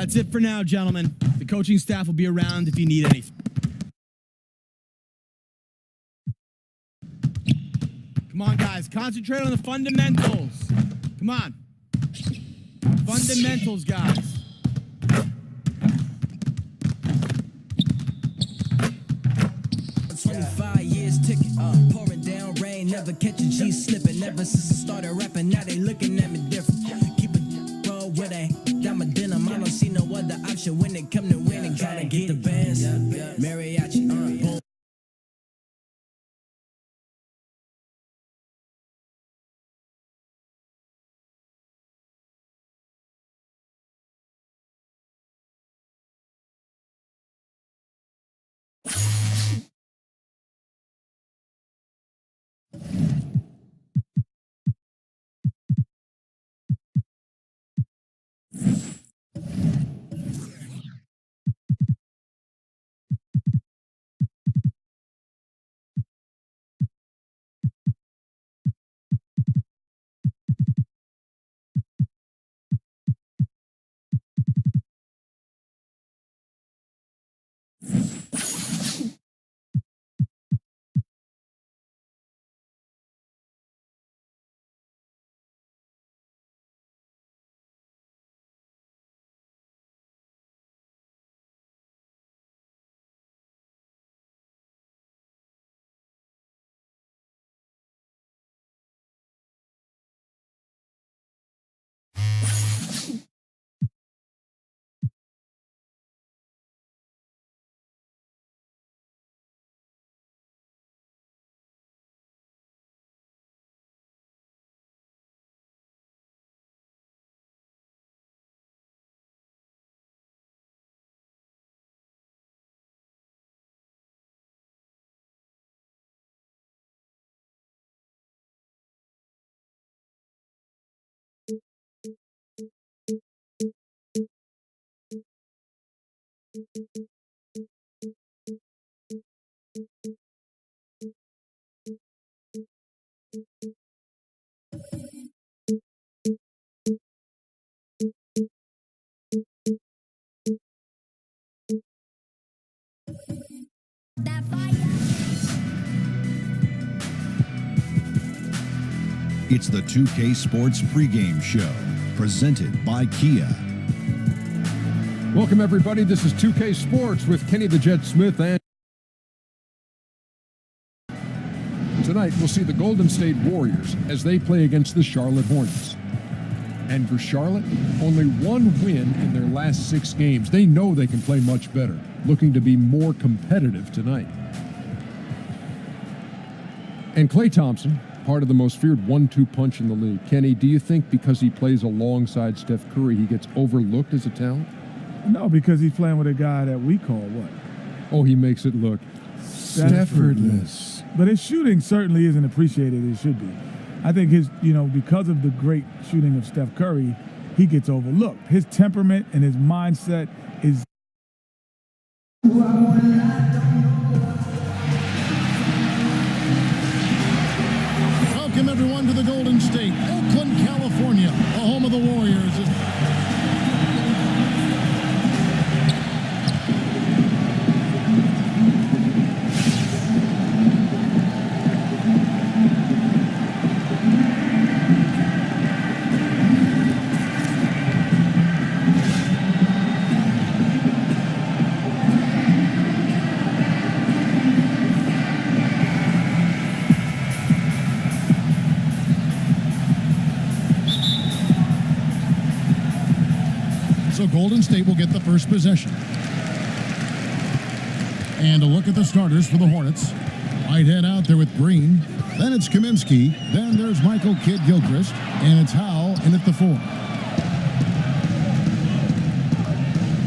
That's it for now, gentlemen. The coaching staff will be around if you need anything. Come on, guys. Concentrate on the fundamentals. Come on. Fundamentals, guys. 25 years ticking, pouring down rain, never catch a G slipping. Ever since I started rapping, now they looking at me different. Keep it roll with a diamond denim. I don't see no other option when it come to winning. Gotta get the bands, mariachi, boom. It's the 2K Sports pregame show, presented by Kia. Welcome, everybody. This is 2K Sports with Kenny the Jet Smith, and tonight we'll see the Golden State Warriors as they play against the Charlotte Hornets. And for Charlotte, only one win in their last 6 games. They know they can play much better, looking to be more competitive tonight. And Klay Thompson, part of the most feared 1-2 punch in the league. Kenny, do you think because he plays alongside Steph Curry, he gets overlooked as a talent? No, because he's playing with a guy that we call what? Oh, he makes it look Staffordless. But his shooting certainly isn't appreciated as it should be. I think his, because of the great shooting of Steph Curry, he gets overlooked. His temperament and his mindset is... Welcome, everyone, to the Golden State, Oakland, California, the home of the Warriors. So Golden State will get the first possession. And a look at the starters for the Hornets. Whitehead out there with Green. Then it's Kaminsky. Then there's Michael Kidd-Gilchrist. And it's Howell in at the 4.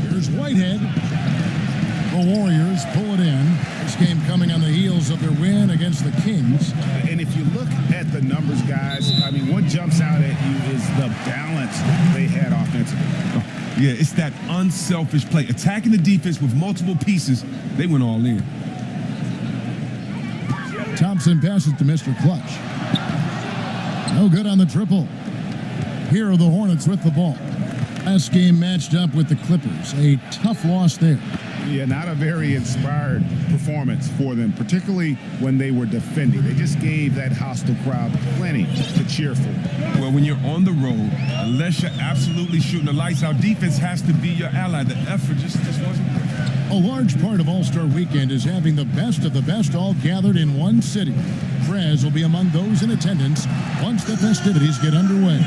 Here's Whitehead. The Warriors pull it in. This game coming on the heels of their win against the Kings. And if you look at the numbers, guys, I mean, what jumps out at you is the balance they had offensively. Yeah, it's that unselfish play. Attacking the defense with multiple pieces, they went all in. Thompson passes to Mr. Clutch. No good on the triple. Here are the Hornets with the ball. Last game matched up with the Clippers. A tough loss there. Yeah, not a very inspired performance for them, particularly when they were defending. They just gave that hostile crowd plenty to cheer for. Well, when you're on the road, unless you're absolutely shooting the lights out, defense has to be your ally. The effort just wasn't there. A large part of All-Star Weekend is having the best of the best all gathered in one city. Prez will be among those in attendance once the festivities get underway.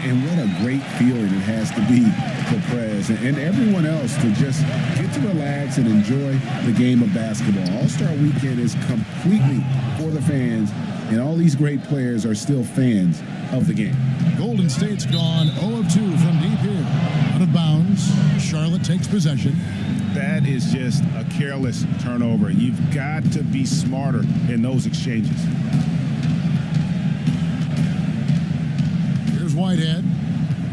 And what a great feeling it has to be for Prez and everyone else to just get to relax and enjoy the game of basketball. All-Star Weekend is completely for the fans, and all these great players are still fans of the game. Golden State's gone 0 of 2 from deep here. Out of bounds, Charlotte takes possession. That is just a careless turnover. You've got to be smarter in those exchanges. Here's Whitehead.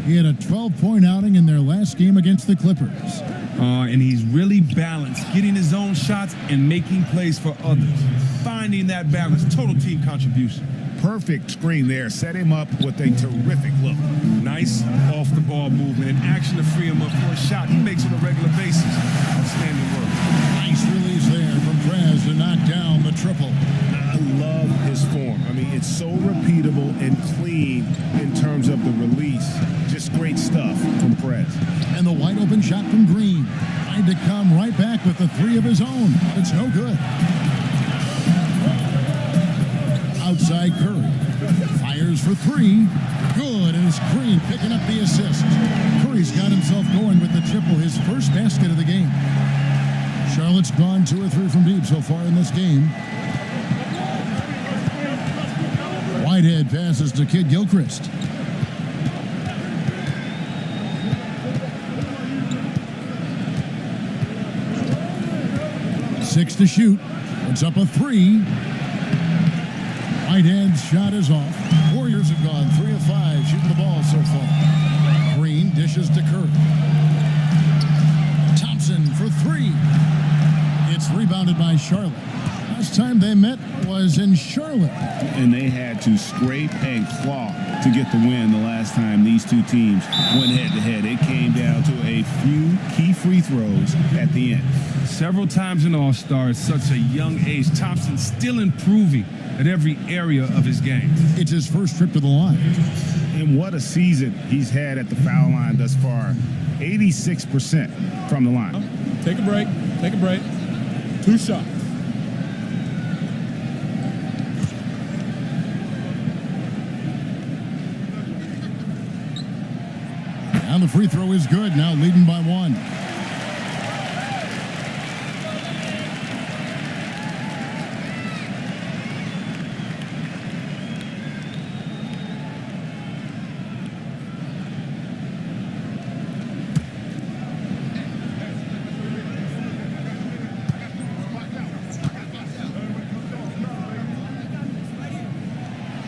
He had a 12-point outing in their last game against the Clippers. And he's really balanced, getting his own shots and making plays for others. Finding that balance, total team contribution. Perfect screen there. Set him up with a terrific look. Nice off-the-ball movement and action to free him up for a shot. He makes it on a regular basis. Outstanding work. Nice release there from Prez to knock down the triple. I love his form. I mean, it's so repeatable and clean in terms of the release. Just great stuff from Prez. And the wide open shot from Green. Tried to come right back with the three of his own. It's no good. Outside Curry. Fires for three. Good, and it's Green picking up the assist. Curry's got himself going with the triple, his first basket of the game. Charlotte's gone 2 or 3 from deep so far in this game. Whitehead passes to Kid Gilchrist. Six to shoot. It's up a 3. Whitehead's shot is off. Warriors have gone 3 of 5 shooting the ball so far. Green dishes to Curry. Thompson for 3. It's rebounded by Charlotte. Last time they met was in Charlotte. And they had to scrape and claw to get the win the last time these two teams went head-to-head. It came down to a few key free throws at the end. Several times in All-Star at such a young age, Thompson still improving at every area of his game. It's his first trip to the line. And what a season he's had at the foul line thus far. 86% from the line. Take a break. Take a break. 2 shots. And the free throw is good, now leading by 1.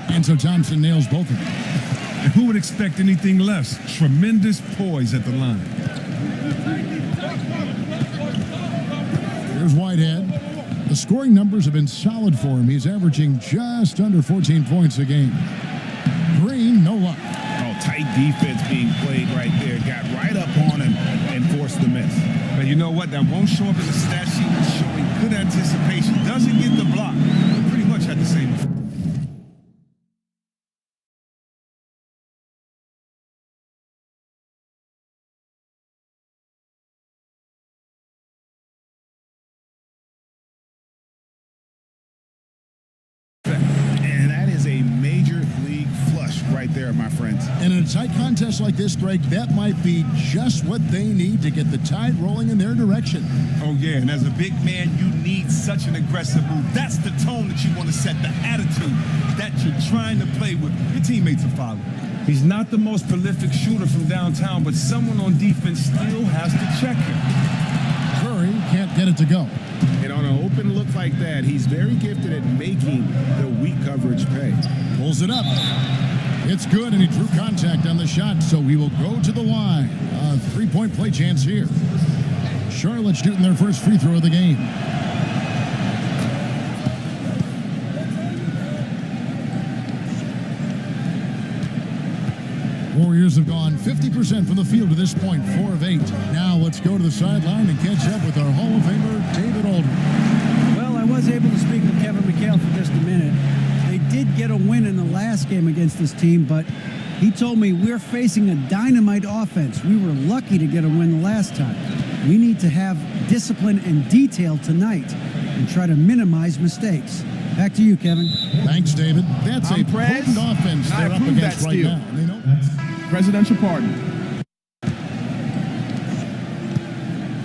And so Thompson nails both of them. And who would expect anything less? Tremendous poise at the line. Here's Whitehead. The scoring numbers have been solid for him. He's averaging just under 14 points a game. Green, no luck. Oh, tight defense being played right there. Got right up on him and forced the miss. But you know what? That won't show up in the stat sheet. It's showing good anticipation. Doesn't get the block. Pretty much had the same effect. And that is a major league flush right there, my friends. And in a tight contest like this, Greg, that might be just what they need to get the tide rolling in their direction. Oh, yeah, and as a big man, you need such an aggressive move. That's the tone that you want to set, the attitude that you're trying to play with. Your teammates are following. He's not the most prolific shooter from downtown, but someone on defense still has to check him. Curry can't get it to go. And on an open look like that, he's very gifted at making the weak coverage pay. Pulls it up. It's good, and he drew contact on the shot, so he will go to the line. A 3-point play chance here. Charlotte shooting their first free throw of the game. Warriors have gone 50% from the field to this point, 4 of 8. Now let's go to the sideline and catch up with our Hall of Famer, David Aldridge. Well, I was able to speak with Kevin McHale for just a minute. They did get a win in the last game against this team, but he told me we're facing a dynamite offense. We were lucky to get a win the last time. We need to have discipline and detail tonight and try to minimize mistakes. Back to you, Kevin. Thanks, David. That's a Prez, potent offense and I they're up approve against that right steal. now. You know? Presidential pardon.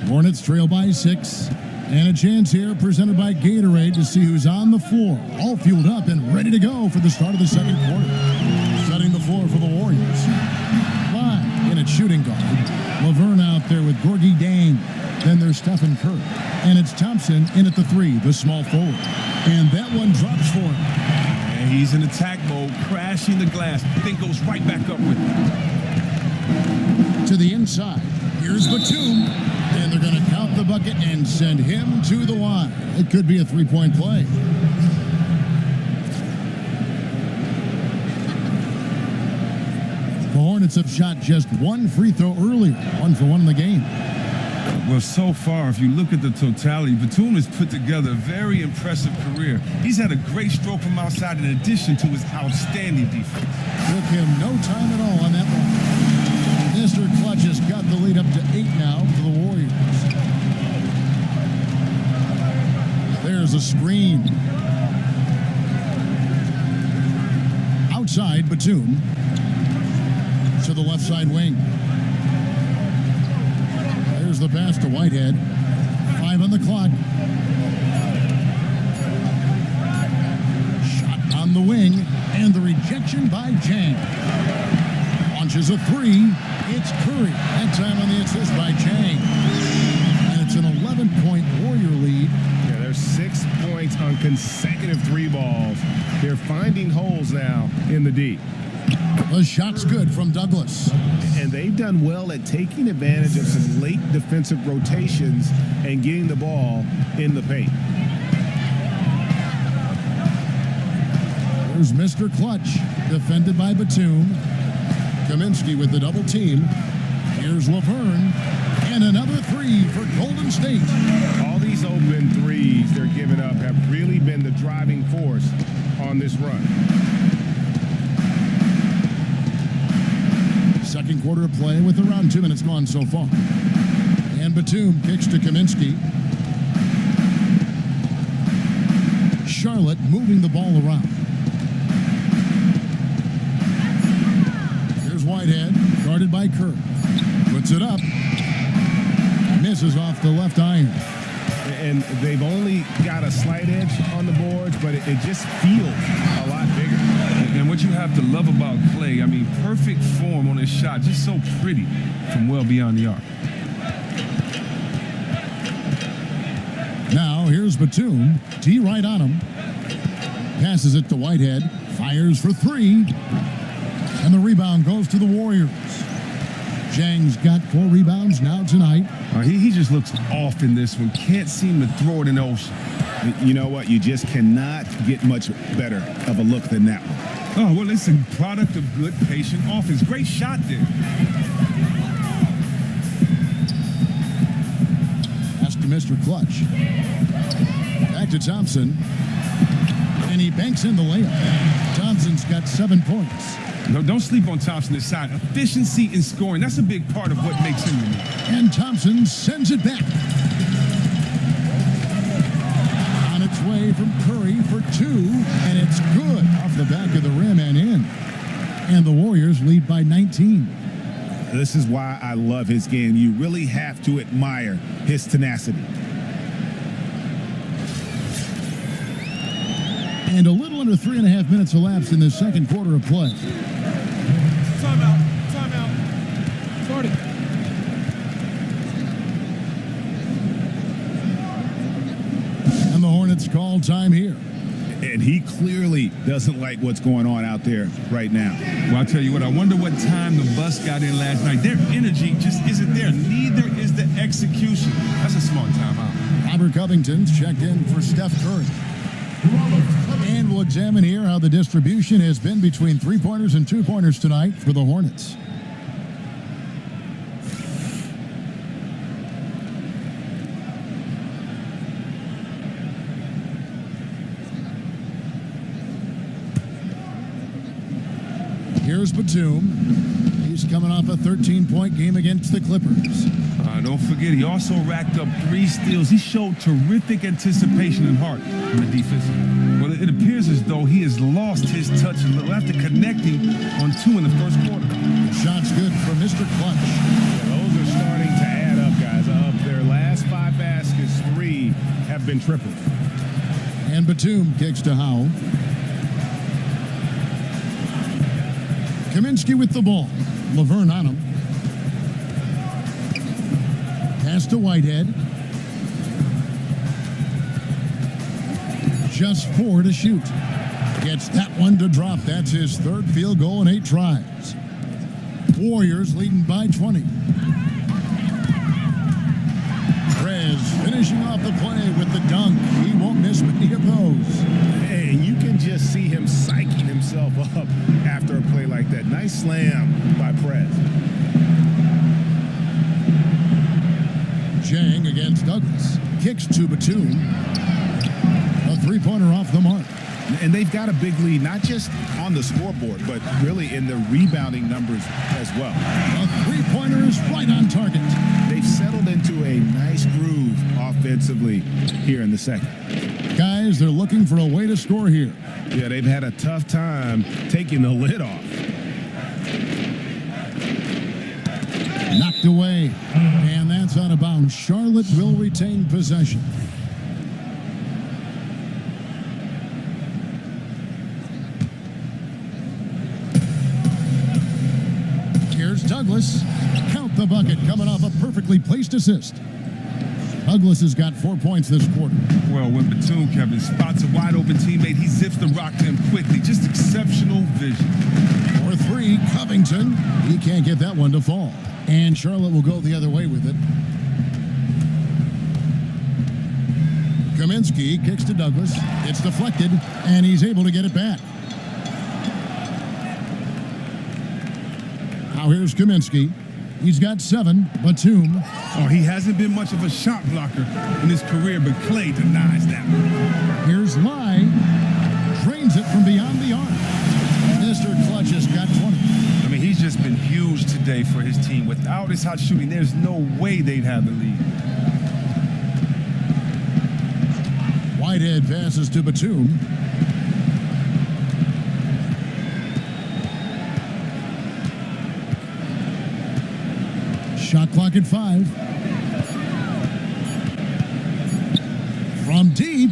Hornets trail by 6. And a chance here presented by Gatorade to see who's on the floor. All fueled up and ready to go for the start of the second quarter. Setting the floor for the Warriors. Live in at shooting guard. Laverne out there with Gorgie Dang. Then there's Stephen Curry. And it's Thompson in at the 3, the small forward. And that one drops for him. And he's in attack mode, crashing the glass. Then goes right back up with it. To the inside. Here's Batum. And they're going to count the bucket and send him to the line. It could be a three-point play. The Hornets have shot just one free throw earlier. 1 for 1 in the game. Well, so far, if you look at the totality, Batum has put together a very impressive career. He's had a great stroke from outside in addition to his outstanding defense. Took him no time at all on that one. Mr. Clutch has got the lead up to 8 now for the Warriors. There's a screen. Outside, Batum. To the left side wing. There's the pass to Whitehead. 5 on the clock. Shot on the wing. And the rejection by Chang. Launches a 3. It's Curry. That time on the assist by Chang. And it's an 11-point Warrior lead. Yeah, there's 6 points on consecutive 3 balls. They're finding holes now in the D. The shot's good from Douglas. And they've done well at taking advantage of some late defensive rotations and getting the ball in the paint. There's Mr. Clutch, defended by Batum. Kaminsky with the double team. Here's Laverne. And another 3 for Golden State. All these open threes they're giving up have really been the driving force on this run. Second quarter of play with around 2 minutes gone so far. And Batum kicks to Kaminsky. Charlotte moving the ball around. Here's Whitehead, guarded by Kerr. Puts it up. Misses off the left iron. And they've only got a slight edge on the boards, but it just feels a lot bigger. And what you have to love about Clay, I mean, perfect form on his shot, just so pretty from well beyond the arc. Now here's Batum. T right on him. Passes it to Whitehead. Fires for 3. And the rebound goes to the Warriors. Zhang's got 4 rebounds now tonight. He just looks off in this one. Can't seem to throw it in the ocean. You know what? You just cannot get much better of a look than that one. Oh, well, it's a product of good, patient offense. Great shot there. Pass to Mr. Clutch. Back to Thompson. And he banks in the layup. Thompson's got 7 points. No, don't sleep on Thompson this side. Efficiency in scoring, that's a big part of what makes him unique. And Thompson sends it back. On its way from Curry for 2. And it's good off the back of the rim and in. And the Warriors lead by 19. This is why I love his game. You really have to admire his tenacity. And a little under 3.5 minutes elapsed in the second quarter of play. Timeout. Timeout. Started. And the Hornets call time here. And he clearly doesn't like what's going on out there right now. Well, I'll tell you what, I wonder what time the bus got in last night. Their energy just isn't there. Neither is the execution. That's a smart timeout. Robert Covington's checked in for Steph Curry. And we'll examine here how the distribution has been between 3-pointers and 2-pointers tonight for the Hornets. Here's Batum. He's coming off a 13-point game against the Clippers. Don't forget, he also racked up 3 steals. He showed terrific anticipation and heart on the defense. Well, it appears as though he has lost his touch a little after connecting on 2 in the first quarter. Shot's good for Mr. Clutch. Yeah, those are starting to add up, guys. Of their last 5 baskets, 3 have been triples. And Batum kicks to Howe. Kaminsky with the ball. Laverne on him. Pass to Whitehead. Just 4 to shoot. Gets that one to drop. That's his 3rd field goal in 8 tries. Warriors leading by 20. Perez finishing off the play with the dunk. He won't miss many of those. And you can just see him psyching himself up after a play like that. Nice slam by Perez. Jang against Douglas. Kicks to Batum. A 3-pointer off the mark. And they've got a big lead, not just on the scoreboard, but really in the rebounding numbers as well. A 3-pointer is right on target. They've settled into a nice groove offensively here in the second. Guys, they're looking for a way to score here. Yeah, they've had a tough time taking the lid off. Knocked away. And that's out of bounds. Charlotte will retain possession. Here's Douglas. Count the bucket, coming off a perfectly placed assist. Douglas has got 4 points this quarter. Well, when Batum, Kevin, spots a wide-open teammate, he zips the rock to him quickly. Just exceptional vision. For 3, Covington. He can't get that one to fall. And Charlotte will go the other way with it. Kaminsky kicks to Douglas. It's deflected, and he's able to get it back. Now here's Kaminsky. He's got 7. Batum. Oh, he hasn't been much of a shot blocker in his career, but Clay denies that. Here's Lai. Drains it from beyond the arc. Mr. Clutch has got 20. I mean, he's just been huge today for his team. Without his hot shooting, there's no way they'd have the lead. Whitehead passes to Batum. Shot clock at 5. From deep.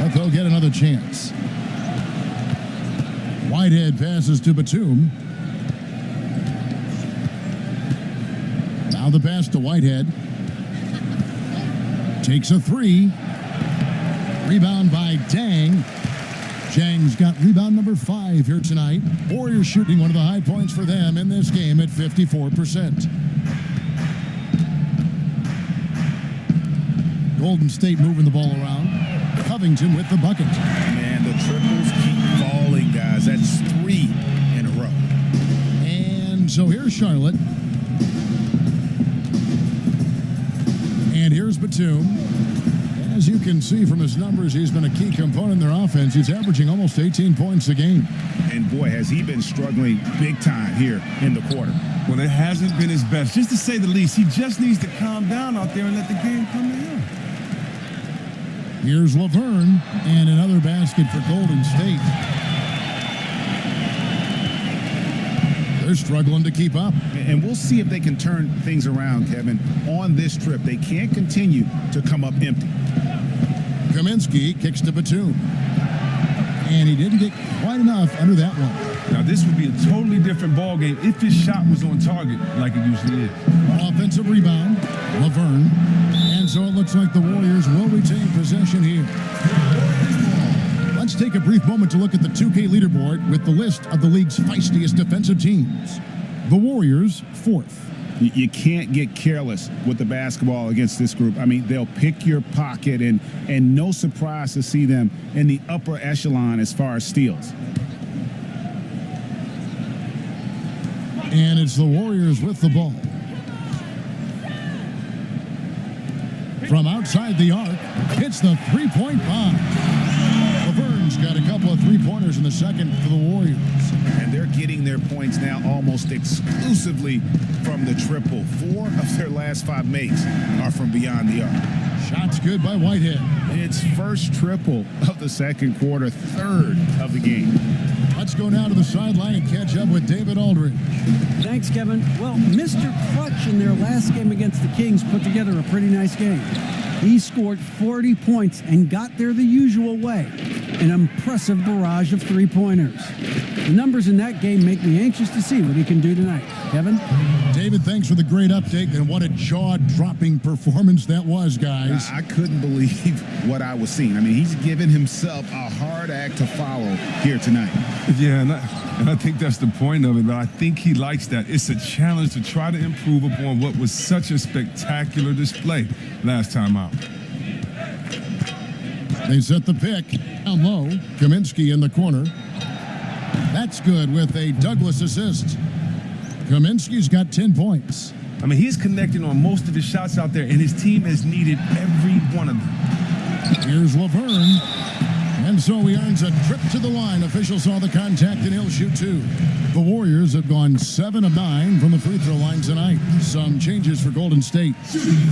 But they'll get another chance. Whitehead passes to Batum. Now the pass to Whitehead. Takes a 3. Rebound by Dang. Jang's got rebound number 5 here tonight. Warriors shooting one of the high points for them in this game at 54%. Golden State moving the ball around. Covington with the bucket. Man, the triples keep falling, guys. That's 3 in a row. And so here's Charlotte. And here's Batum. As you can see from his numbers, he's been a key component in their offense. He's averaging almost 18 points a game. And boy, has he been struggling big time here in the quarter. Well, it hasn't been his best, just to say the least. He just needs to calm down out there and let the game come to him. Here's Laverne, and another basket for Golden State. They're struggling to keep up. And we'll see if they can turn things around, Kevin. On this trip, they can't continue to come up empty. Kaminsky kicks to Batum. And he didn't get quite enough under that one. Now, this would be a totally different ball game if his shot was on target like it usually is. Offensive rebound, Laverne. And so it looks like the Warriors will retain possession here. Let's take a brief moment to look at the 2K leaderboard with the list of the league's feistiest defensive teams. The Warriors, 4th. You can't get careless with the basketball against this group. I mean, they'll pick your pocket, and no surprise to see them in the upper echelon as far as steals. And it's the Warriors with the ball. From outside the arc, hits the 3-point bomb. Laverne Green's got a couple of three-pointers in the second for the Warriors. And they're getting their points now almost exclusively from the triple. 4 of their last 5 makes are from beyond the arc. Shots good by Whitehead. It's first triple of the second quarter, 3rd of the game. Let's go now to the sideline and catch up with David Aldridge. Thanks, Kevin. Well, Mr. Clutch in their last game against the Kings put together a pretty nice game. He scored 40 points and got there the usual way. An impressive barrage of three-pointers. The numbers in that game make me anxious to see what he can do tonight. Kevin? David, thanks for the great update, and what a jaw-dropping performance that was, guys. I couldn't believe what I was seeing. I mean, he's given himself a hard act to follow here tonight. Yeah, and I think that's the point of it, but I think he likes that. It's a challenge to try to improve upon what was such a spectacular display last time out. They set the pick down low. Kaminsky in the corner. That's good with a Douglas assist. Kaminsky's got 10 points. I mean, he's connecting on most of his shots out there, and his team has needed every one of them. Here's Laverne. And so he earns a trip to the line. Officials saw the contact, and he'll shoot 2. The Warriors have gone 7 of 9 from the free throw line tonight. Some changes for Golden State.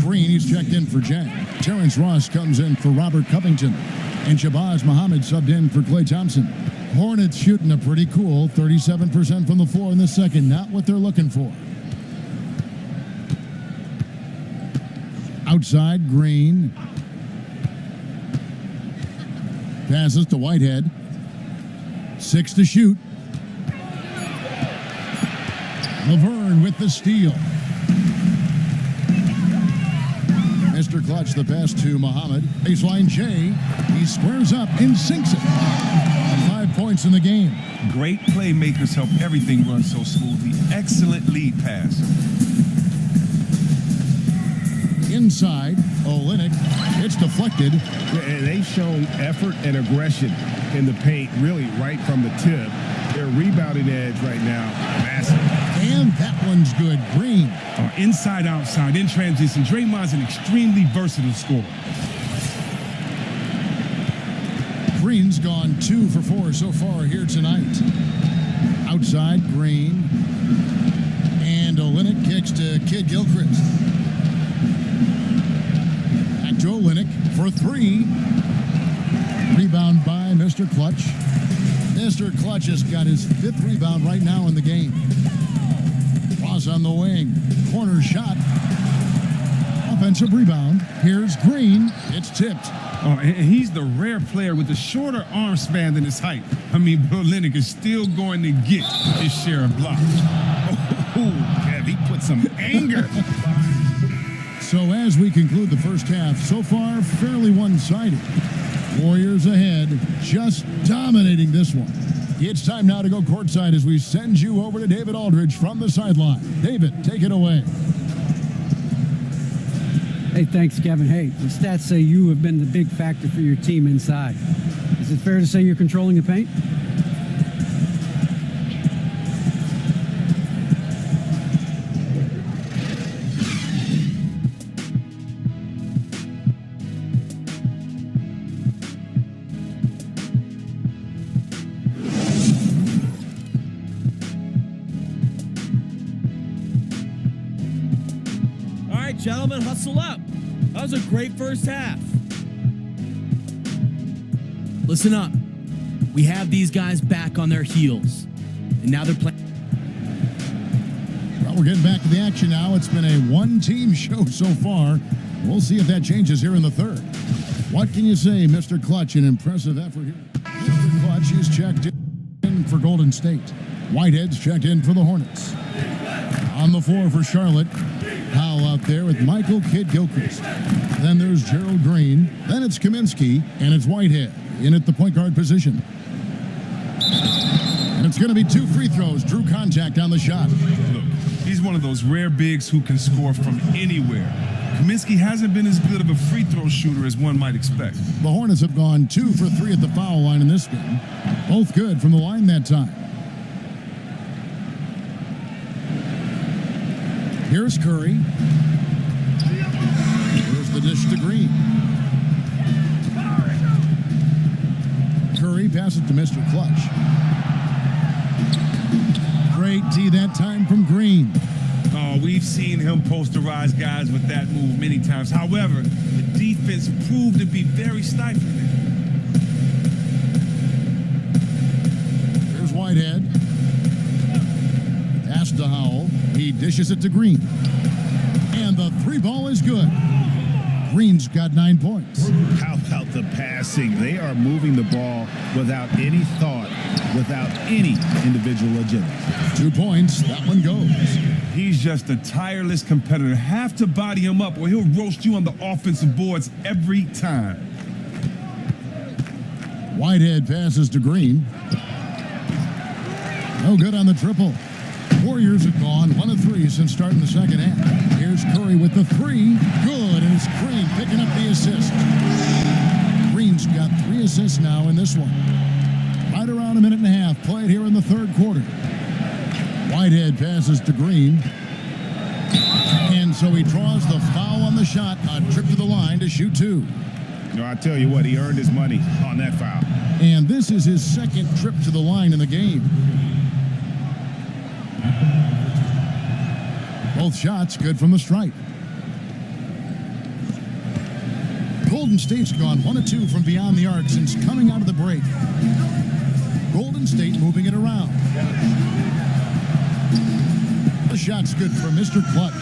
Green, he's checked in for Jack. Terrence Ross comes in for Robert Covington. And Shabazz Muhammad subbed in for Klay Thompson. Hornets shooting a pretty cool 37% from the floor in the second. Not what they're looking for. Outside, Green. Passes to Whitehead. 6 to shoot. Laverne with the steal. Mr. Clutch, the pass to Muhammad. Baseline Jay. He squares up and sinks it. 5 points in the game. Great playmakers help everything run so smoothly. Excellent lead pass. Inside, Olynyk. It's deflected. And they've shown effort and aggression in the paint, really right from the tip. Their rebounding edge right now, massive. And that one's good. Green. Inside, outside, in transition. Draymond's an extremely versatile scorer. Green's gone 2 for 4 so far here tonight. Outside, Green. And Olynyk kicks to Kid Gilchrist. Back to Olynyk for 3. Rebound by Mr. Clutch. Mr. Clutch has got his 5th rebound right now in the game. Ross on the wing. Corner shot. Offensive rebound. Here's Green. It's tipped. And he's the rare player with a shorter arm span than his height. I mean, Olynyk is still going to get his share of blocks. Kev, he put some anger. So as we conclude the first half, so far fairly one-sided. Warriors ahead, just dominating this one. It's time now to go courtside as we send you over to David Aldridge from the sideline. David, take it away. Hey, thanks, Kevin. Hey, the stats say you have been the big factor for your team inside. Is it fair to say you're controlling the paint? Gentlemen, hustle up. That was a great first half. Listen up. We have these guys back on their heels. And now they're playing. Well, we're getting back to the action now. It's been a one-team show so far. We'll see if that changes here in the third. What can you say, Mr. Clutch? An impressive effort here. Mr. Clutch is checked in for Golden State. Whitehead's checked in for the Hornets. On the floor for Charlotte. Powell out there with Michael Kidd Gilchrist. Then there's Gerald Green. Then it's Kaminsky, and it's Whitehead in at the point guard position. And it's going to be 2 free throws. Drew contact on the shot. Look, he's one of those rare bigs who can score from anywhere. Kaminsky hasn't been as good of a free throw shooter as one might expect. The Hornets have gone 2 for 3 at the foul line in this game. Both good from the line that time. Here's Curry. Here's the dish to Green. Curry pass it to Mr. Clutch. Great D that time from Green. Oh, we've seen him posterize guys with that move many times. However, the defense proved to be very stifling. Here's Whitehead. Pass to Howell. He dishes it to Green. And the three ball is good. Green's got 9 points. How about the passing? They are moving the ball without any thought, without any individual agility. 2 points. That one goes. He's just a tireless competitor. Have to body him up or he'll roast you on the offensive boards every time. Whitehead passes to Green. No good on the triple. Warriors have gone 1 of 3 since starting the second half. Here's Curry with the 3. Good, and it's Green picking up the assist. Green's got 3 assists now in this one. Right around a minute and a half played here in the third quarter. Whitehead passes to Green. And so he draws the foul on the shot, a trip to the line to shoot 2. No, I tell you what, he earned his money on that foul. And this is his second trip to the line in the game. Both shots good from the stripe. Golden State's gone 1 of 2 from beyond the arc since coming out of the break. Golden State moving it around. The shot's good for Mr. Clutch.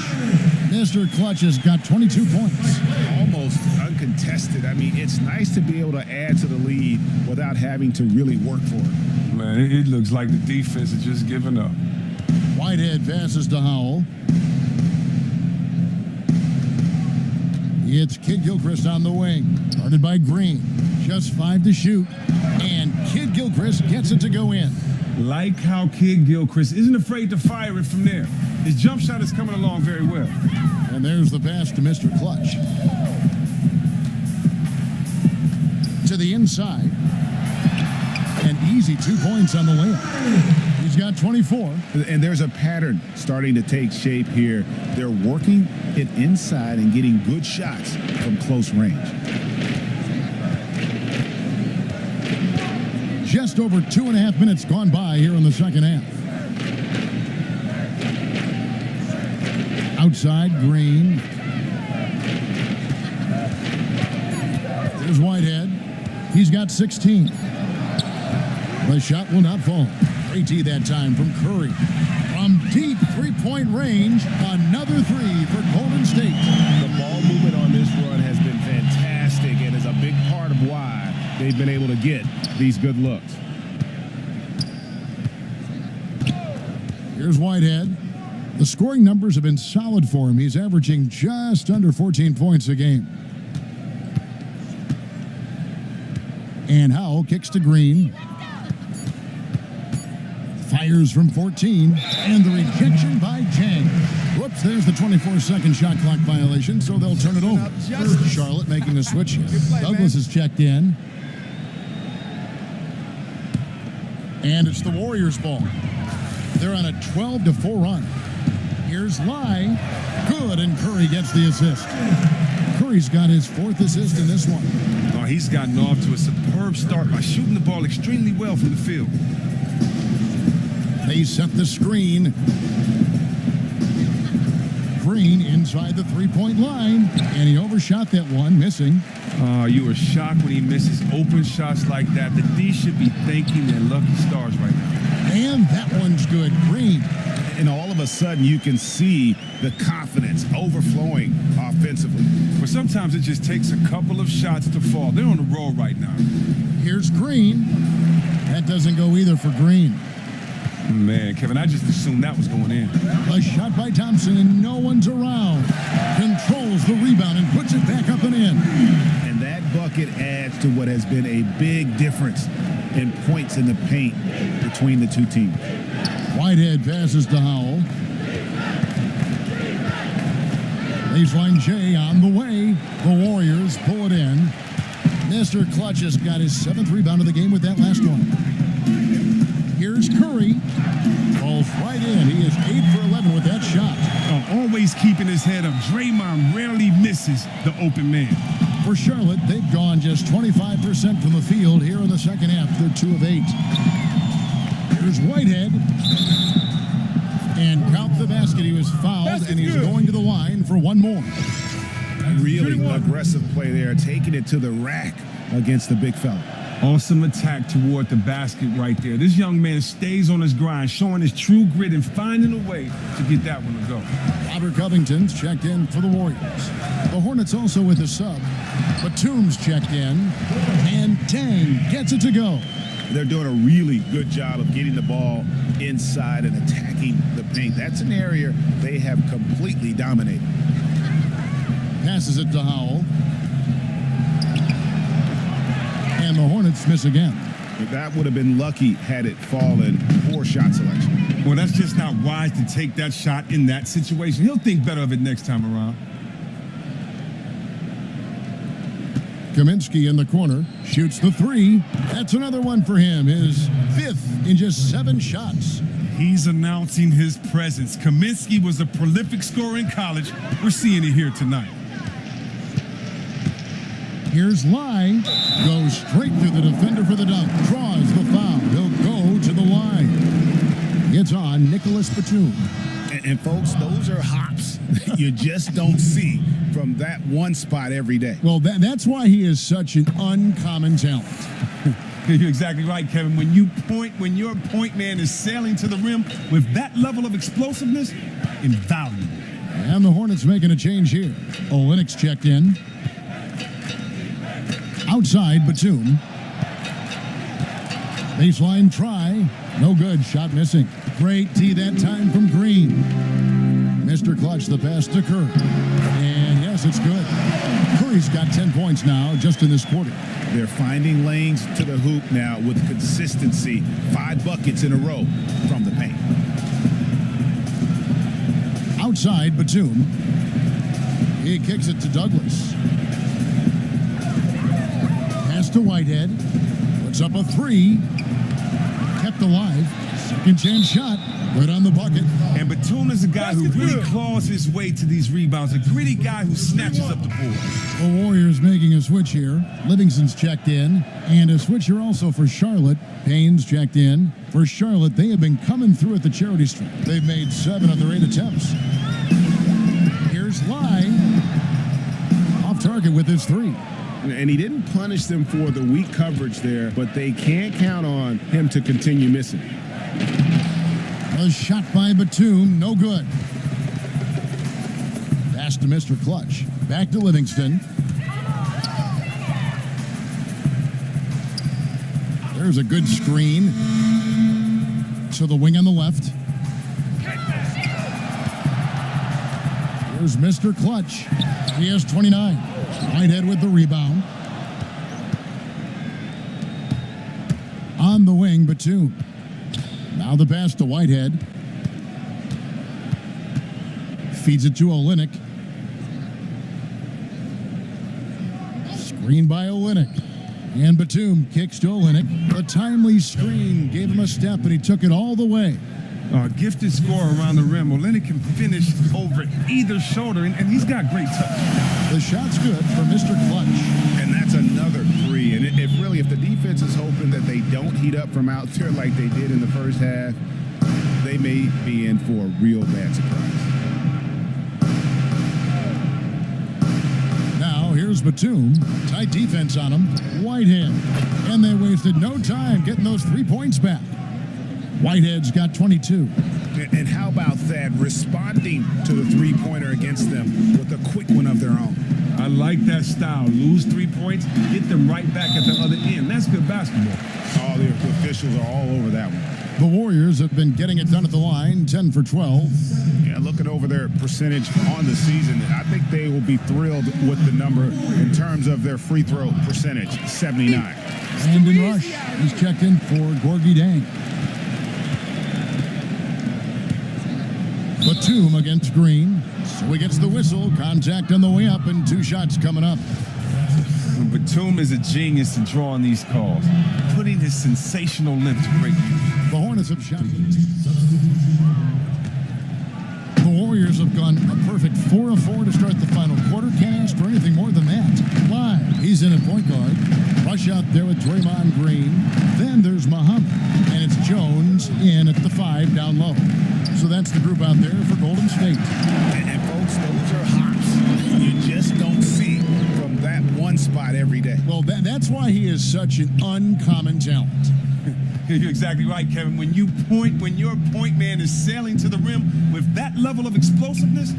Mr. Clutch has got 22 points. Almost uncontested. I mean, it's nice to be able to add to the lead without having to really work for it. Man, it looks like the defense is just giving up. Whitehead passes to Howell. It's Kid Gilchrist on the wing. Guarded by Green. Just 5 to shoot. And Kid Gilchrist gets it to go in. Like how Kid Gilchrist isn't afraid to fire it from there. His jump shot is coming along very well. And there's the pass to Mr. Clutch. To the inside. An easy 2 points on the layup. He's got 24. And there's a pattern starting to take shape here. They're working it inside and getting good shots from close range. Just over 2.5 minutes gone by here in the second half. Outside, Green. There's Whitehead. He's got 16. The shot will not fall. Great D that time from Curry. From deep three-point range, another 3 for Golden State. The ball movement on this run has been fantastic and is a big part of why they've been able to get these good looks. Here's Whitehead. The scoring numbers have been solid for him. He's averaging just under 14 points a game. And Howell kicks to Green. Fires from 14. And the rejection by Jang. Whoops, there's the 24-second shot clock violation, so they'll turn it over. Charlotte making the switch here. Douglas has checked in. And it's the Warriors' ball. They're on a 12-4 run. Here's Lai. Good, and Curry gets the assist. Curry's got his 4th assist in this one. Oh, he's gotten off to a superb start by shooting the ball extremely well from the field. They set the screen. Green inside the three-point line, and he overshot that one, missing. You were shocked when he misses open shots like that. The D should be thanking their lucky stars right now. And that one's good. Green. And all of a sudden, you can see the confidence overflowing offensively. But sometimes it just takes a couple of shots to fall. They're on the roll right now. Here's Green. That doesn't go either for Green. Man, Kevin, I just assumed that was going in. A shot by Thompson, and no one's around. Controls the rebound and puts it back up and in. And that bucket adds to what has been a big difference in points in the paint between the two teams. Whitehead passes to Howell. Baseline J on the way. The Warriors pull it in. Mr. Clutch has got his 7th rebound of the game with that last one. Here's Curry. Falls right in. He is 8 for 11 with that shot. Always keeping his head up. Draymond rarely misses the open man. For Charlotte, they've gone just 25% from the field here in the second half. They're 2 of 8. Here's Whitehead. And count the basket. He was fouled, and he's going to the line for one more. Really aggressive play there, taking it to the rack against the big fella. Awesome attack toward the basket right there. This young man stays on his grind, showing his true grit and finding a way to get that one to go. Robert Covington's checked in for the Warriors. The Hornets also with a sub. Batum's checked in, and Tang gets it to go. They're doing a really good job of getting the ball inside and attacking the paint. That's an area they have completely dominated. Passes it to Howell. And the Hornets miss again. That would have been lucky had it fallen. Poor shot selection. Well, that's just not wise to take that shot in that situation. He'll think better of it next time around. Kaminsky in the corner, shoots the 3. That's another one for him, his 5th in just 7 shots. He's announcing his presence. Kaminsky was a prolific scorer in college. We're seeing it here tonight. Here's Lai, goes straight through the defender for the dunk, draws the foul. He'll go to the line. It's on Nicholas Batum. And folks, those are hops you just don't see from that one spot every day. Well, that's why he is such an uncommon talent. You're exactly right, Kevin. When your point man is sailing to the rim with that level of explosiveness, invaluable. And the Hornets making a change here. Olynyk's checked in. Outside, Batum. Baseline try. No good. Shot missing. Great D that time from Green. Mr. Clutch, the pass to Curry. And yes, it's good. Curry's got 10 points now just in this quarter. They're finding lanes to the hoop now with consistency. 5 buckets in a row from the paint. Outside, Batum. He kicks it to Douglas. Pass to Whitehead. Puts up a 3. Kept alive. Second chance shot. Right on the bucket. And Batum is a guy who really claws his way to these rebounds. A gritty guy who snatches up the board. The Warriors making a switch here. Livingston's checked in. And a switch here also for Charlotte. Payne's checked in. For Charlotte, they have been coming through at the charity stripe. They've made 7 of their 8 attempts. Here's Lai. Off target with his 3. And he didn't punish them for the weak coverage there, but they can't count on him to continue missing. A shot by Batum, no good. Pass to Mr. Clutch. Back to Livingston. There's a good screen to the wing on the left. Here's Mr. Clutch. He has 29. Whitehead with the rebound. On the wing, Batum. Now the pass to Whitehead. Feeds it to Olynyk. Screen by Olynyk. And Batum kicks to Olynyk. A timely screen gave him a step, and he took it all the way. Gifted scorer around the rim. Olynyk can finish over either shoulder, and he's got great touch. The shot's good for Mr. Clutch. And that's another 3. And if the defense is hoping that they don't heat up from out there like they did in the first half, they may be in for a real bad surprise. Now here's Batum. Tight defense on him. Whitehead. And they wasted no time getting those 3 points back. Whitehead's got 22. And how about that? Responding to the 3-pointer against them with a quick one of their own. I like that style. Lose 3 points, get them right back at the other end. That's good basketball. Oh, the officials are all over that one. The Warriors have been getting it done at the line, 10 for 12. Yeah, looking over their percentage on the season, I think they will be thrilled with the number in terms of their free throw percentage, 79. And in rush, he's checked in for Gorgie Dang. Batum against Green. So he gets the whistle. Contact on the way up, and 2 shots coming up. Batum is a genius in drawing these calls, putting his sensational length to great use. The Hornets have shot. The Warriors Warriors have gone a perfect 4 of 4 to start the final quarter. Can't ask for anything more than that. Live, he's in at point guard. Rush out there with Draymond Green. Then there's Muhammad, and it's Jones in at the 5 down low. So that's the group out there for Golden State. And folks, those are hops you just don't see from that one spot every day. Well, that's why he is such an uncommon talent. You're exactly right, Kevin. When your point man is sailing to the rim with that level of explosiveness,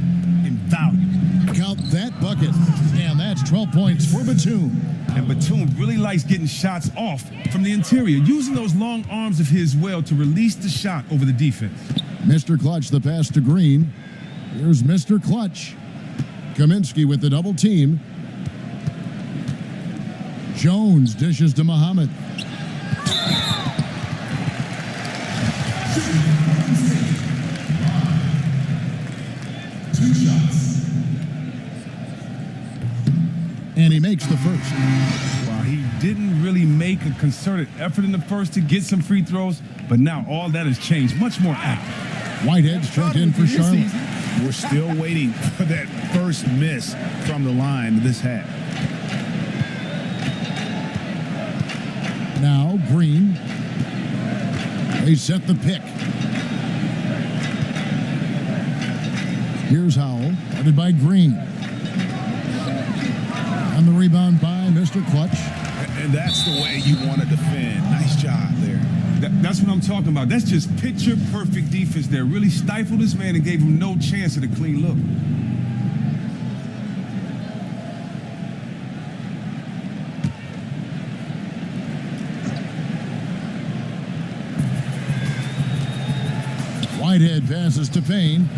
invaluable. Count that bucket. And that's 12 points for Batum. And Batum really likes getting shots off from the interior, using those long arms of his well to release the shot over the defense. Mr. Clutch, the pass to Green. Here's Mr. Clutch. Kaminsky with the double team. Jones dishes to Muhammad. And he makes the first. Well, he didn't really make a concerted effort in the first to get some free throws, but now all that has changed. Much more active. Whitehead's checked in for Charlotte. We're still waiting for that first miss from the line this half. Now Green. They set the pick. Here's Howell, guarded by Green. On the rebound by Mr. Clutch. And that's the way you want to defend. Nice job there. That's what I'm talking about. That's just picture-perfect defense there. Really stifled this man and gave him no chance at a clean look. Whitehead passes to Payne.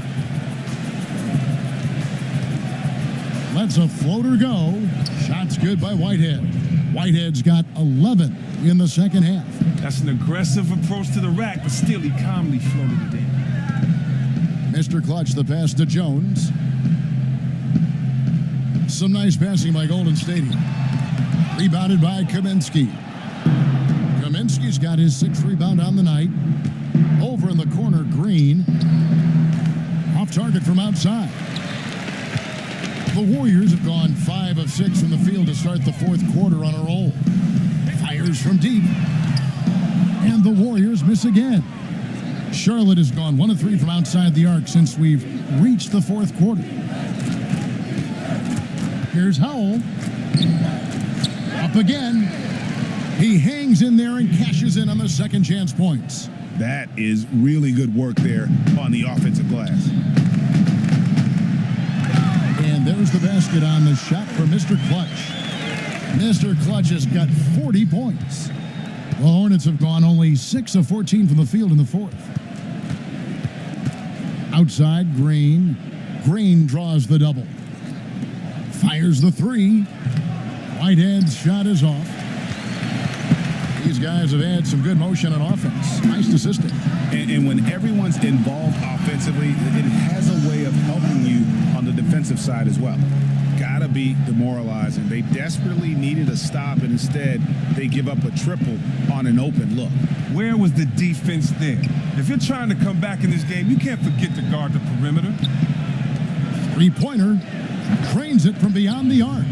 Lets a floater go. Shot's good by Whitehead. Whitehead's got 11 in the second half. That's an aggressive approach to the rack, but still he calmly floated it in. Mr. Clutch, the pass to Jones. Some nice passing by Golden State. Rebounded by Kaminsky. Kaminsky's got his 6th rebound on the night. Over in the corner, Green. Off target from outside. The Warriors have gone 5 of 6 from the field to start the 4th quarter on a roll. Fires from deep. And the Warriors miss again. Charlotte has gone 1 of 3 from outside the arc since we've reached the 4th quarter. Here's Howell. Up again. He hangs in there and cashes in on the second chance points. That is really good work there on the offensive glass. And there's the basket on the shot for Mr. Clutch. Mr. Clutch has got 40 points. The Hornets have gone only 6 of 14 from the field in the 4th. Outside, Green. Green draws the double. Fires the 3. Whitehead's shot is off. These guys have had some good motion on offense. Nice assisting. And when everyone's involved offensively, it has a way of helping you on the defensive side as well. Gotta be demoralizing. They desperately needed a stop, and instead they give up a triple on an open look. Where was the defense there? If you're trying to come back in this game, you can't forget to guard the perimeter. 3-pointer. Trains it from beyond the arc.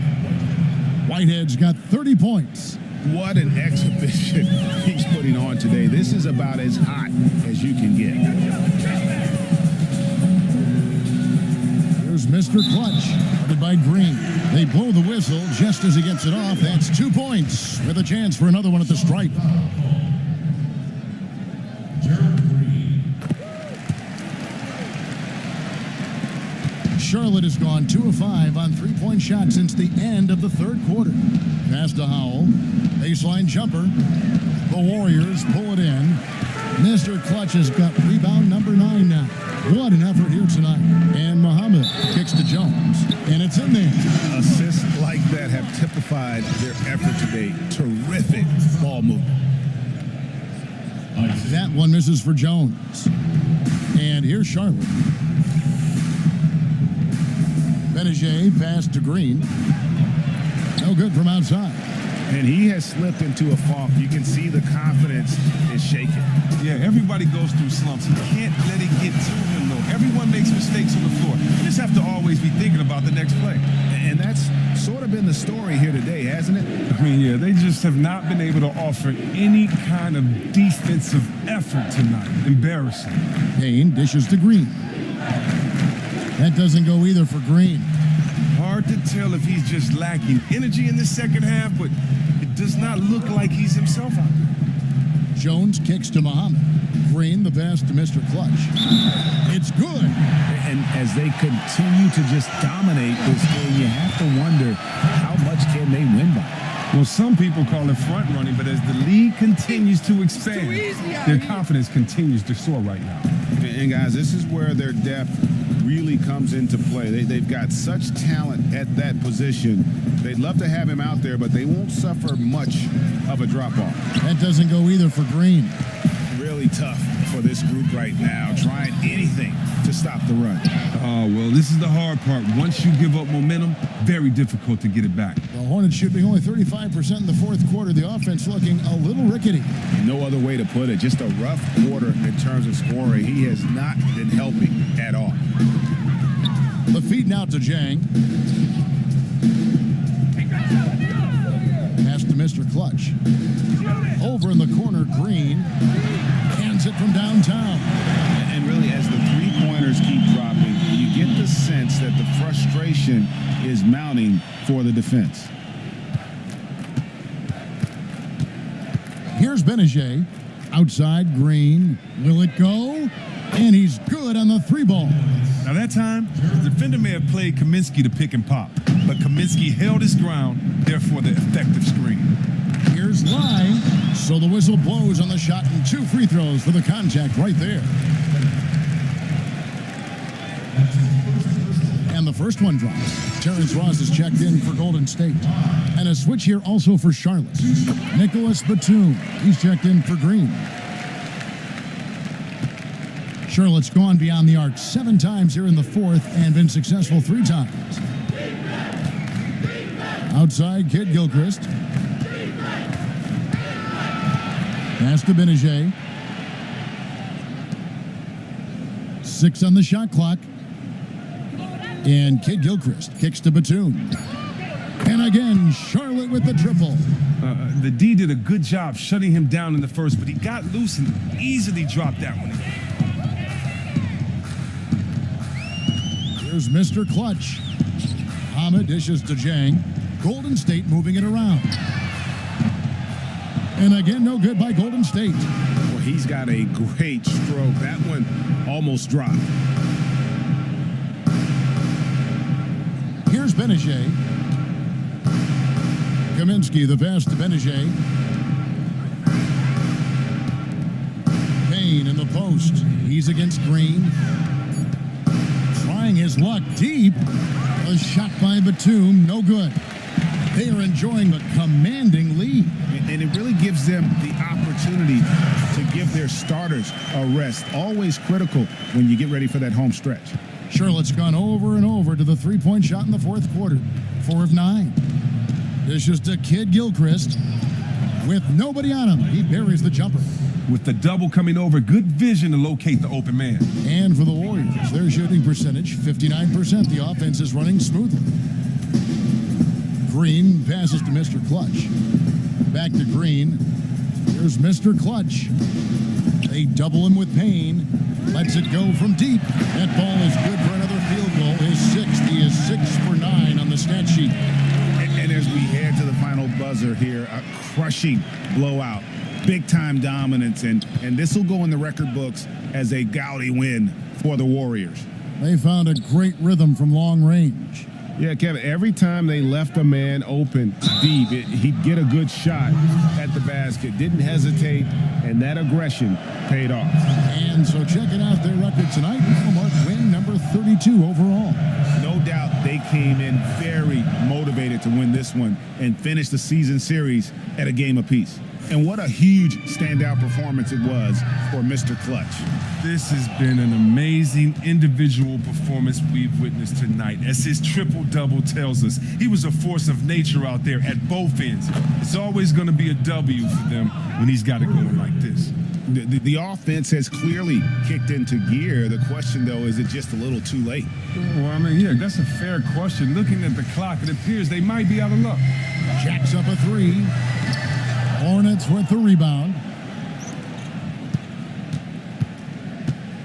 Whitehead's got 30 points. What an exhibition he's putting on today. This is about as hot as you can get. Here's Mr. Clutch, guarded by Green. They blow the whistle just as he gets it off. That's 2 points with a chance for another one at the stripe. Charlotte has gone 2 of 5 on 3-point shots since the end of the 3rd quarter. Pass to Howell. Baseline jumper. The Warriors pull it in. Mr. Clutch has got rebound number 9 now. What an effort here tonight. And Muhammad kicks to Jones. And it's in there. Assists like that have typified their effort today. Terrific ball movement. That one misses for Jones. And here's Charlotte. Benajay pass to Green. No good from outside. And he has slipped into a funk. You can see the confidence is shaking. Yeah, everybody goes through slumps. You can't let it get to him, though. Everyone makes mistakes on the floor. You just have to always be thinking about the next play. And that's sort of been the story here today, hasn't it? I mean, yeah, they just have not been able to offer any kind of defensive effort tonight. Embarrassing. Payne dishes to Green. That doesn't go either for Green. Hard to tell if he's just lacking energy in the second half, but it does not look like he's himself out there. Jones kicks to Muhammad. Green, the pass to Mr. Clutch. It's good. And as they continue to just dominate this game, you have to wonder how much can they win by. Well, some people call it front running, but as the league continues to expand, their confidence continues to soar right now. And guys, this is where their depth really comes into play. They've got such talent at that position. They'd love to have him out there, but they won't suffer much of a drop-off. That doesn't go either for Green. Really tough for this group right now, trying anything to stop the run. Oh, well, this is the hard part. Once you give up momentum, very difficult to get it back. The Hornets shooting only 35% in the fourth quarter. The offense looking a little rickety. No other way to put it. Just a rough quarter in terms of scoring. He has not been helping at all. The feed now to Jang. Pass to Mr. Clutch. Over in the corner, Green. Hands it from downtown. And really, as the three-pointers keep dropping, you get the sense that the frustration is mounting for the defense. Here's Benajay. Outside, Green. Will it go? And he's good on the three ball. Now that time, the defender may have played Kaminsky to pick and pop, but Kaminsky held his ground, therefore the effective screen. Here's Lai. So the whistle blows on the shot and 2 free throws for the contact right there. And the first one drops. Terrence Ross is checked in for Golden State. And a switch here also for Charlotte. Nicholas Batum. He's checked in for Green. Charlotte's gone beyond the arc 7 times here in the fourth and been successful 3 times. Outside, Kid Gilchrist. Pass to Benajay. 6 on the shot clock. And Kid Gilchrist kicks to Batum. And again, Charlotte with the triple. The D did a good job shutting him down in the first, but he got loose and easily dropped that one. Here's Mr. Clutch. Hamid dishes to Jang. Golden State moving it around. And again, no good by Golden State. Well, he's got a great stroke. That one almost dropped. Here's Benajay. Kaminsky, the pass to Benajay. Payne in the post. He's against Green. Trying his luck deep. A shot by Batum, no good. They are enjoying the commanding lead. And it really gives them the opportunity to give their starters a rest. Always critical when you get ready for that home stretch. Charlotte's gone over and over to the three-point shot in the fourth quarter. 4 of 9. This is to Kid Gilchrist. With nobody on him, he buries the jumper. With the double coming over, good vision to locate the open man. And for the Warriors, their shooting percentage, 59%. The offense is running smoothly. Green passes to Mr. Clutch. Back to Green. Here's Mr. Clutch. They double him with Payne. Lets it go from deep. That ball is good for another field goal. His 6th. He is 6 for 9 on the stat sheet. And as we head to the final buzzer here, a crushing blowout. Big-time dominance, and this will go in the record books as a gaudy win for the Warriors. They found a great rhythm from long range. Yeah, Kevin, every time they left a man open deep, he'd get a good shot at the basket. Didn't hesitate, and that aggression paid off. And so checking out their record tonight, Walmart win number 32 overall. No no doubt they came in very motivated to win this one and finish the season series at a game apiece. And what a huge standout performance it was for Mr. Clutch. This has been an amazing individual performance we've witnessed tonight. As his triple-double tells us, he was a force of nature out there at both ends. It's always going to be a W for them when he's got it going like this. The offense has clearly kicked into gear. The question, though, is it just a little too late? Well, I mean, yeah, that's a fair question. Looking at the clock, it appears they might be out of luck. Jacks up a three. Hornets with the rebound.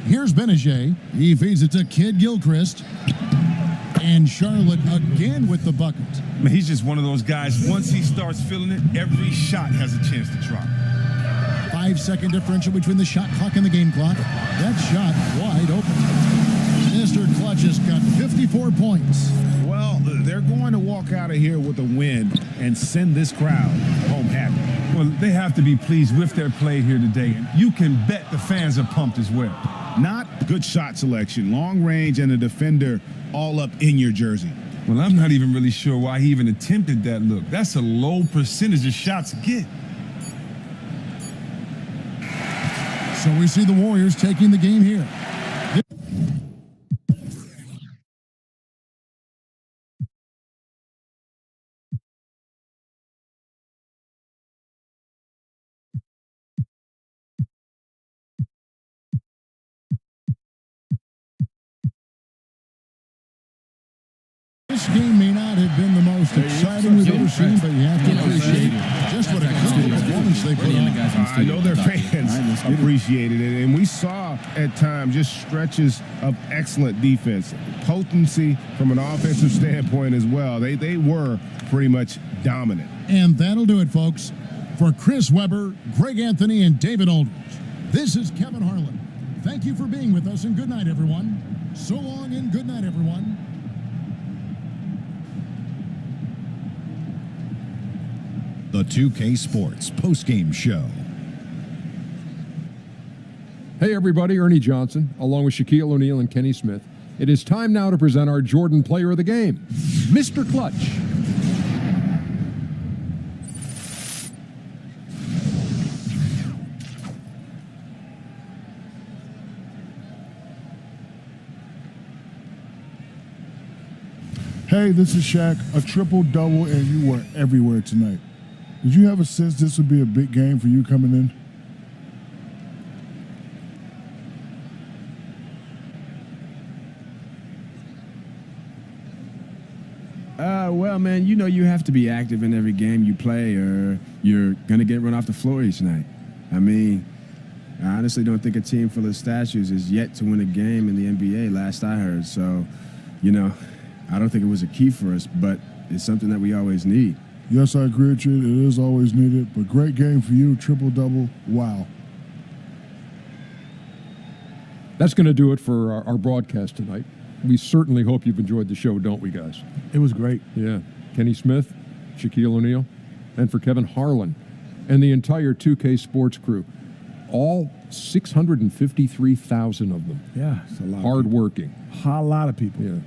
Here's Benajay. He feeds it to Kid Gilchrist. And Charlotte again with the bucket. I mean, he's just one of those guys. Once he starts feeling it, every shot has a chance to drop. 5-second differential between the shot clock and the game clock. That shot wide open. Mr. Clutch has got 54 points. Well, they're going to walk out of here with a win and send this crowd home happy. Well, they have to be pleased with their play here today. You can bet the fans are pumped as well. Not good shot selection, long range, and a defender all up in your jersey. Well, I'm not even really sure why he even attempted that look. That's a low percentage of shots to get. So we see the Warriors taking the game here. This game may not have been the most exciting we've ever seen, but you have to appreciate just what a good performance they put on. I know their fans appreciated it, and we saw at times just stretches of excellent defense, potency from an offensive standpoint as well. They were pretty much dominant. And that'll do it, folks. For Chris Webber, Greg Anthony, and David Aldridge, this is Kevin Harlan. Thank you for being with us, and good night, everyone. So long, and good night, everyone. The 2K Sports postgame show. Hey everybody, Ernie Johnson, along with Shaquille O'Neal and Kenny Smith. It is time now to present our Jordan Player of the Game, Mr. Clutch. Hey, this is Shaq, a triple-double, and you were everywhere tonight. Did you have a sense this would be a big game for you coming in? Well, man, you know you have to be active in every game you play or you're going to get run off the floor each night. I mean, I honestly don't think a team full of statues is yet to win a game in the NBA, last I heard. So, you know, I don't think it was a key for us, but it's something that we always need. Yes, I agree with you. It is always needed, but great game for you, triple-double. Wow. That's going to do it for our broadcast tonight. We certainly hope you've enjoyed the show, don't we, guys? It was great. Yeah. Kenny Smith, Shaquille O'Neal, and for Kevin Harlan and the entire 2K Sports crew. All 653,000 of them. Yeah, it's a lot. Hard-working. A lot of people. Yeah.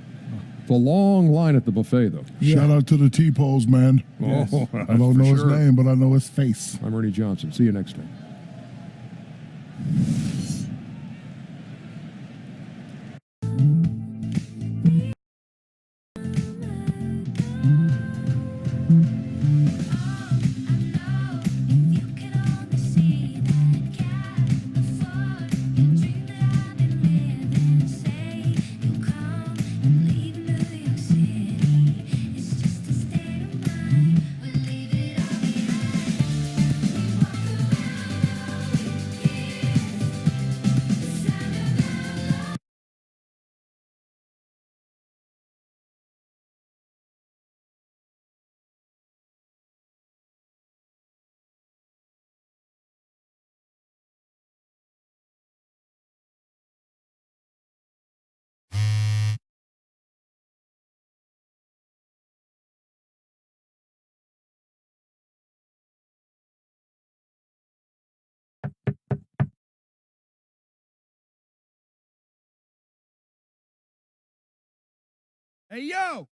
It's a long line at the buffet, though. Yeah. Shout out to the T-Pose, man. Yes. Oh, I don't know his name, but I know his face. I'm Ernie Johnson. See you next time. Hey, yo!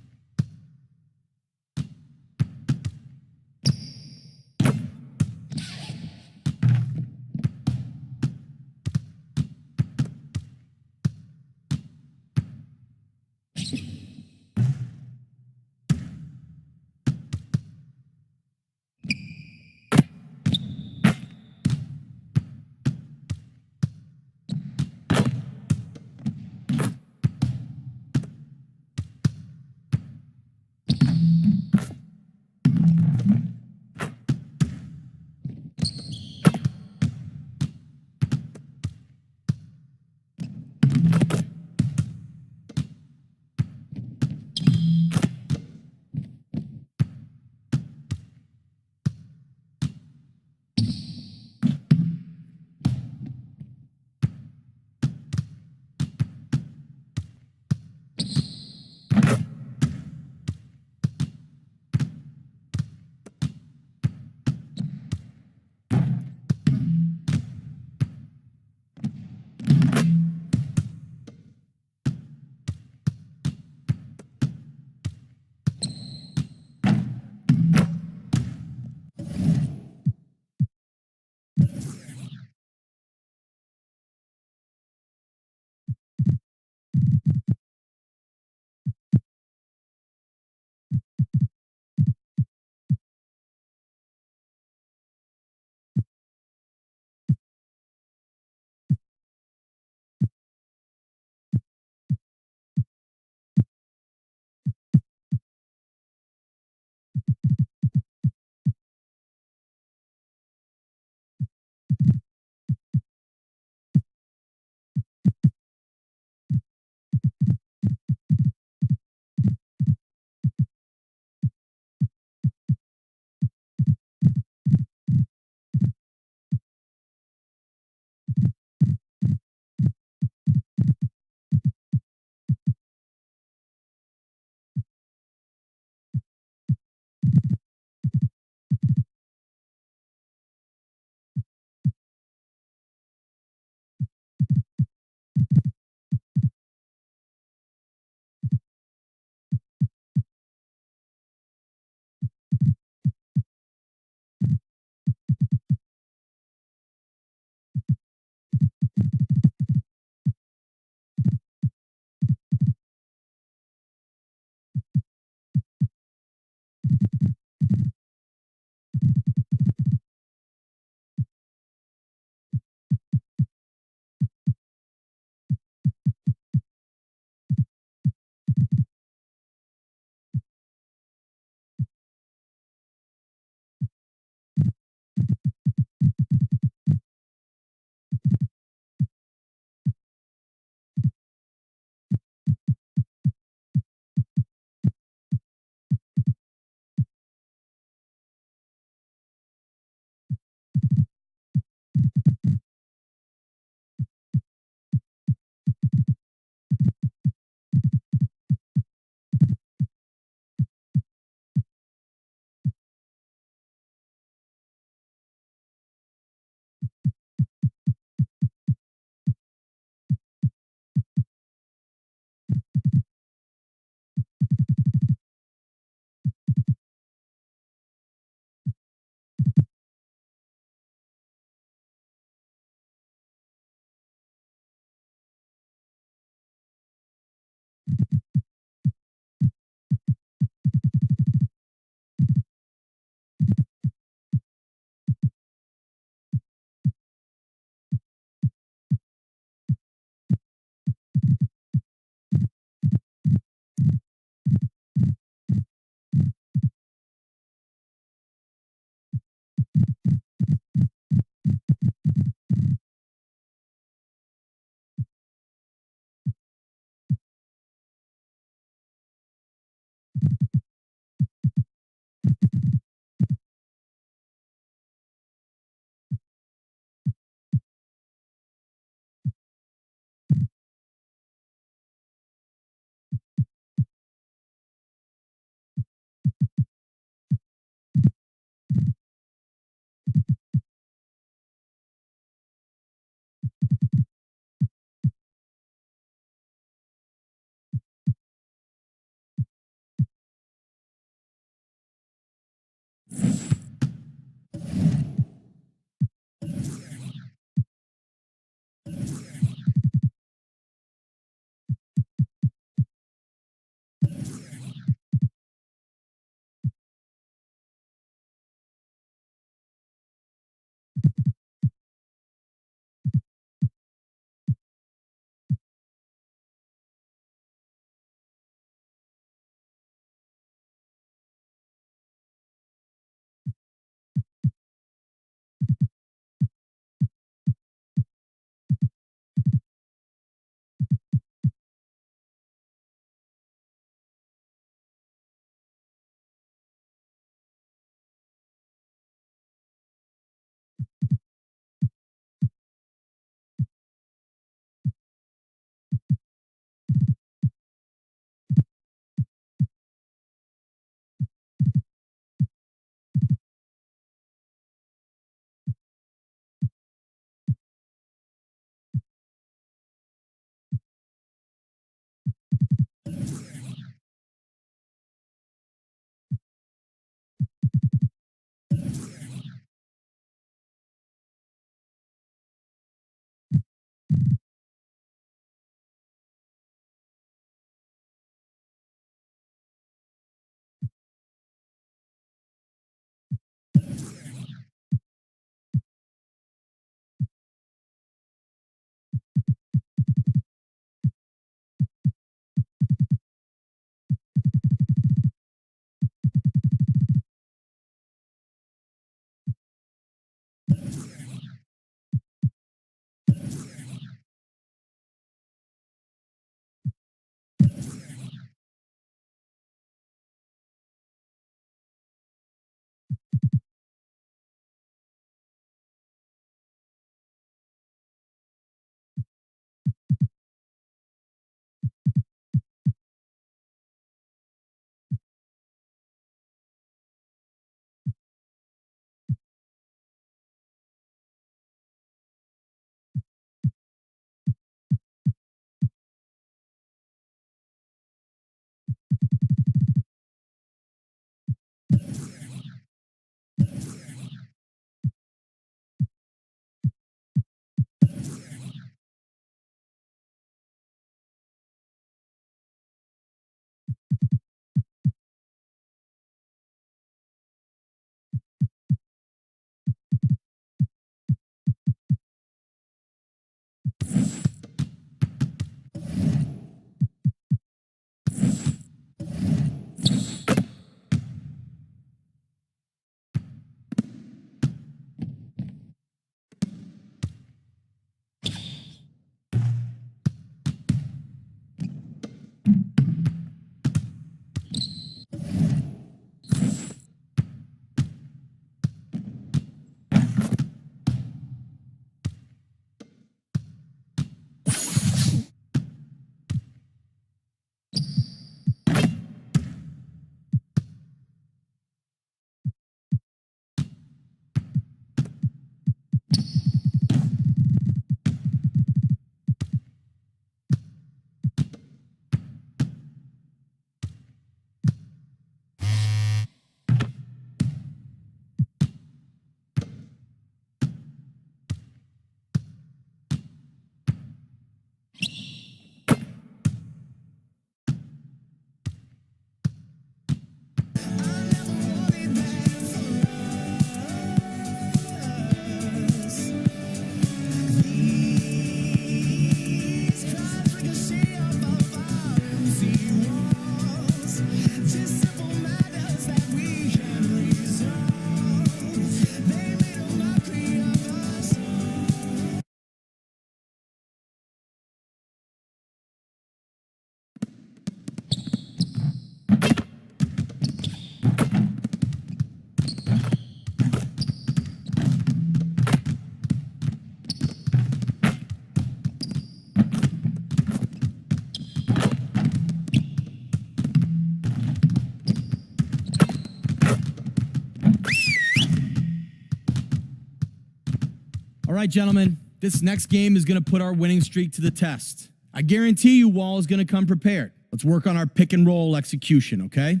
All right, gentlemen, this next game is going to put our winning streak to the test. I guarantee you Wall is going to come prepared. Let's work on our pick and roll execution, okay?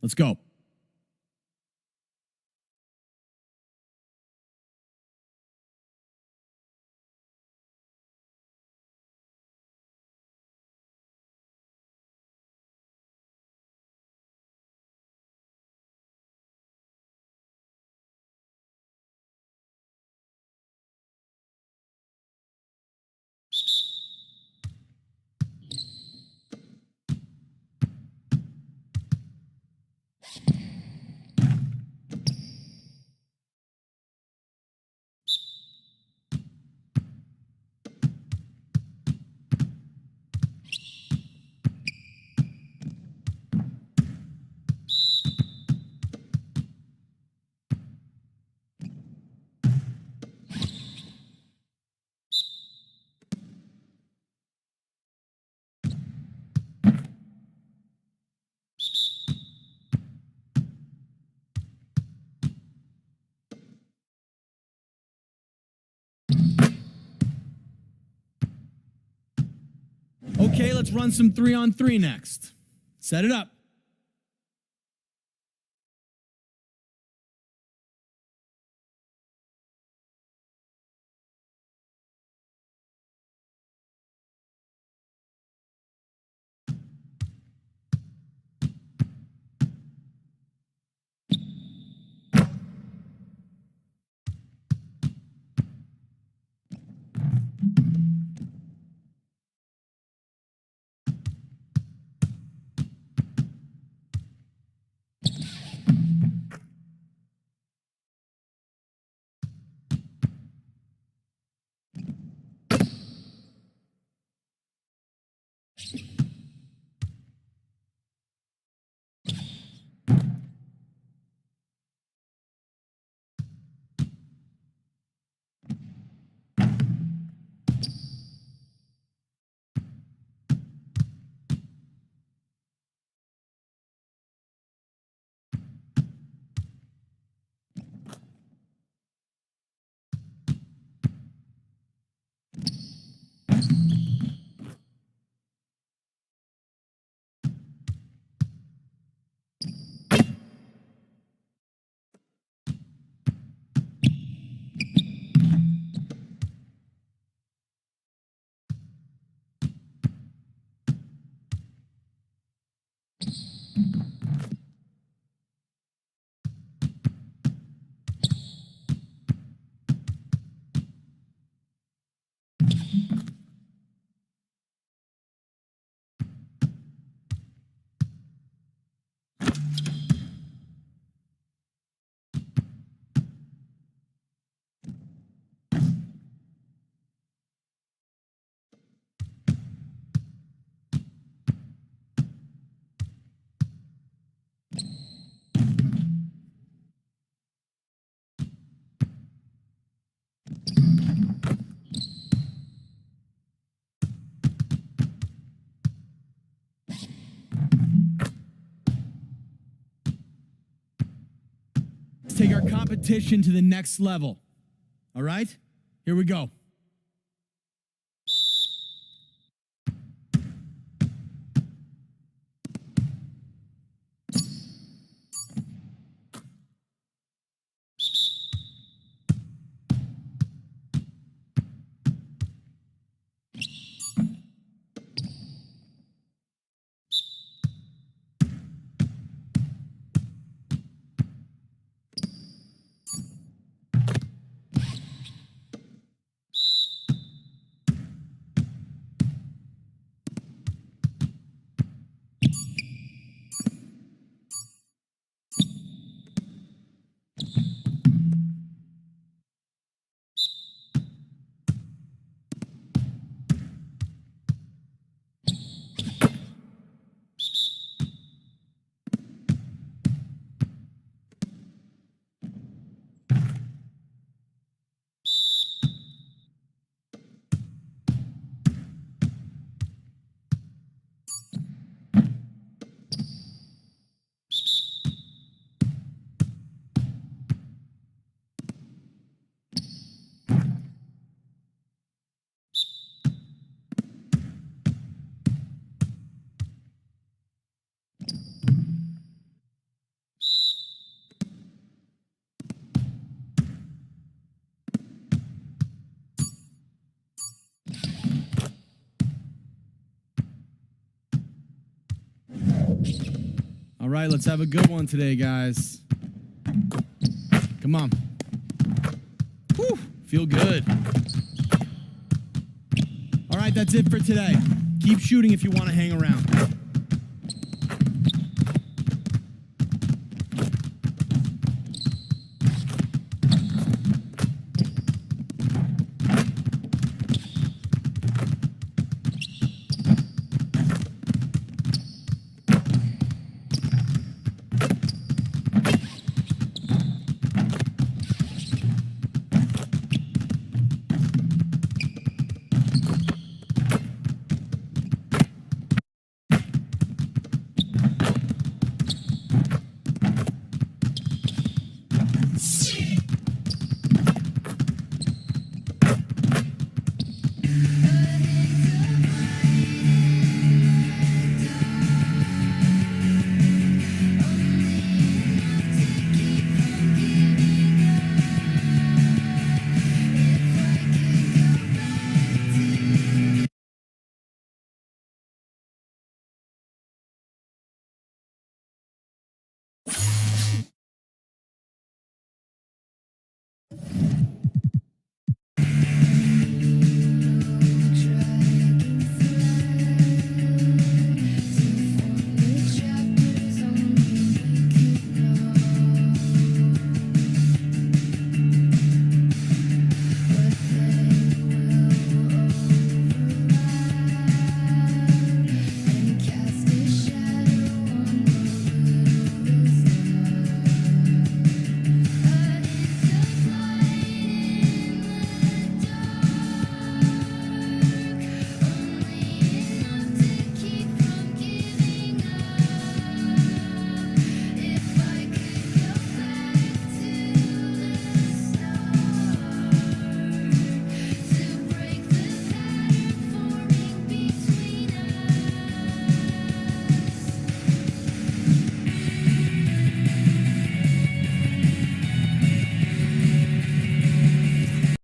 Let's go. Okay, let's run some 3-on-3 next. Set it up. take our competition to the next level. All right? Here we go. All right, let's have a good one today, guys. Come on. Whew, feel good. All right, that's it for today. Keep shooting if you want to hang around.